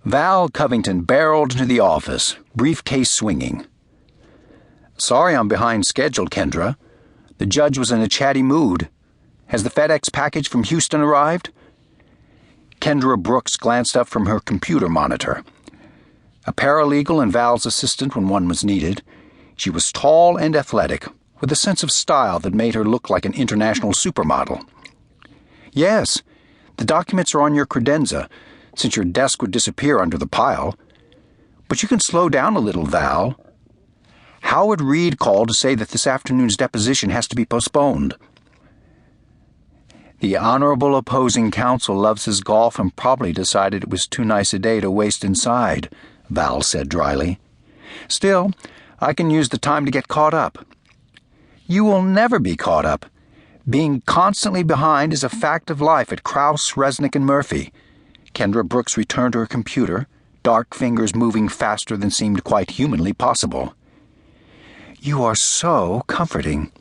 Val Covington barreled into the office, briefcase swinging. "Sorry I'm behind schedule, Kendra. The judge was in a chatty mood. Has the FedEx package from Houston arrived?" Kendra Brooks glanced up from her computer monitor. A paralegal and Val's assistant when one was needed, she was tall and athletic, with a sense of style that made her look like an international supermodel. "Yes, the documents are on your credenza, since your desk would disappear under the pile. But you can slow down a little, Val. Howard Reed called to say that this afternoon's deposition has to be postponed." "The honorable opposing counsel loves his golf and probably decided it was too nice a day to waste inside," Val said dryly. "Still, I can use the time to get caught up." "You will never be caught up. Being constantly behind is a fact of life at Krauss, Resnick, and Murphy." Kendra Brooks returned to her computer, dark fingers moving faster than seemed quite humanly possible. "You are so comforting."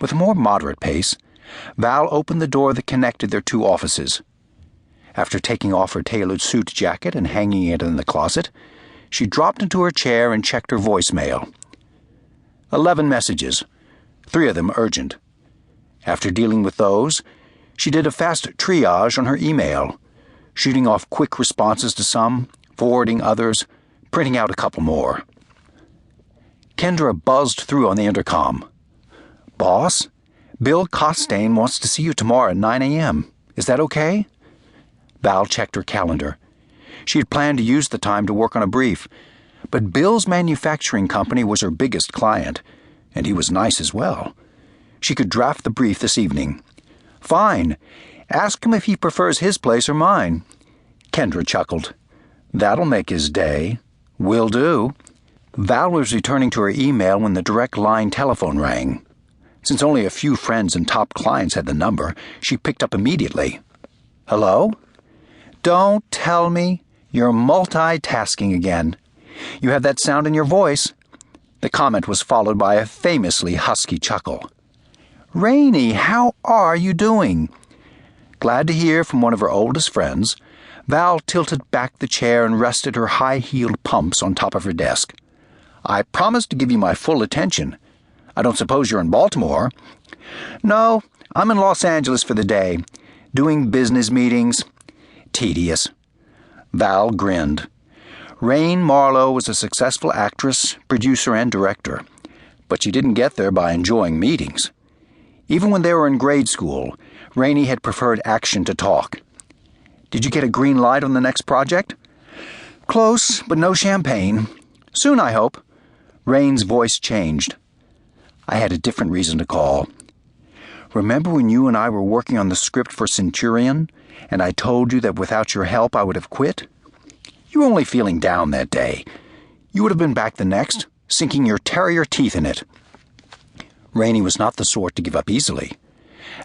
With a more moderate pace, Val opened the door that connected their two offices. After taking off her tailored suit jacket and hanging it in the closet, she dropped into her chair and checked her voicemail. 11 messages, 3 of them urgent. After dealing with those, she did a fast triage on her email, shooting off quick responses to some, forwarding others, printing out a couple more. Kendra buzzed through on the intercom. "Boss, Bill Costain wants to see you tomorrow at 9 a.m. Is that okay?" Val checked her calendar. She had planned to use the time to work on a brief, but Bill's manufacturing company was her biggest client, and he was nice as well. She could draft the brief this evening. "Fine. Ask him if he prefers his place or mine." Kendra chuckled. "That'll make his day." "Will do." Val was returning to her email when the direct line telephone rang. Since only a few friends and top clients had the number, she picked up immediately. "Hello?" "Don't tell me. You're multitasking again. You have that sound in your voice." The comment was followed by a famously husky chuckle. "Rainey, how are you doing?" Glad to hear from one of her oldest friends, Val tilted back the chair and rested her high-heeled pumps on top of her desk. "I promised to give you my full attention. I don't suppose you're in Baltimore?" "No, I'm in Los Angeles for the day, doing business meetings. Tedious." Val grinned. Rain Marlowe was a successful actress, producer, and director, but she didn't get there by enjoying meetings. Even when they were in grade school, Rainey had preferred action to talk. "Did you get a green light on the next project?" "Close, but no champagne. Soon, I hope." Rain's voice changed. "I had a different reason to call. Remember when you and I were working on the script for Centurion, and I told you that without your help I would have quit? You were only feeling down that day. You would have been back the next, sinking your terrier teeth in it." Rainey was not the sort to give up easily.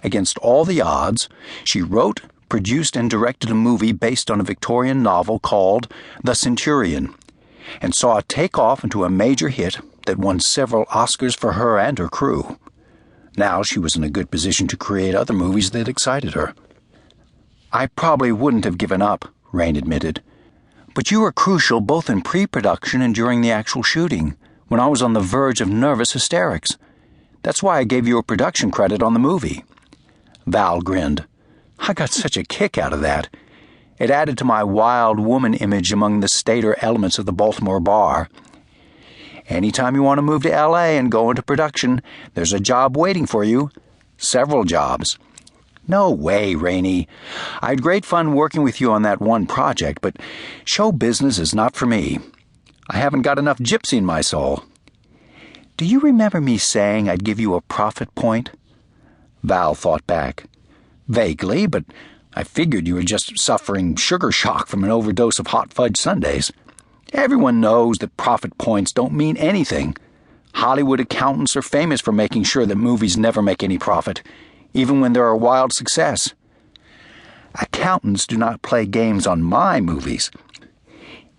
Against all the odds, she wrote, produced, and directed a movie based on a Victorian novel called The Centurion, and saw it take off into a major hit that won several Oscars for her and her crew. Now she was in a good position to create other movies that excited her. "I probably wouldn't have given up," Rain admitted. "But you were crucial both in pre-production and during the actual shooting, when I was on the verge of nervous hysterics. That's why I gave you a production credit on the movie." Val grinned. "I got such a kick out of that. It added to my wild woman image among the stater elements of the Baltimore bar. Anytime you want to move to L.A. and go into production, there's a job waiting for you. Several jobs." "No way, Rainey. I had great fun working with you on that one project, but show business is not for me. I haven't got enough gypsy in my soul." "Do you remember me saying I'd give you a profit point?" Val thought back. "Vaguely, but I figured you were just suffering sugar shock from an overdose of hot fudge sundaes. Everyone knows that profit points don't mean anything. Hollywood accountants are famous for making sure that movies never make any profit, even when they're a wild success." "Accountants do not play games on my movies."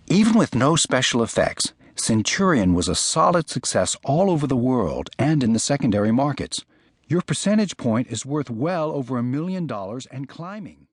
Even with no special effects, Centurion was a solid success all over the world and in the secondary markets. Your percentage point is worth well over $1 million and climbing.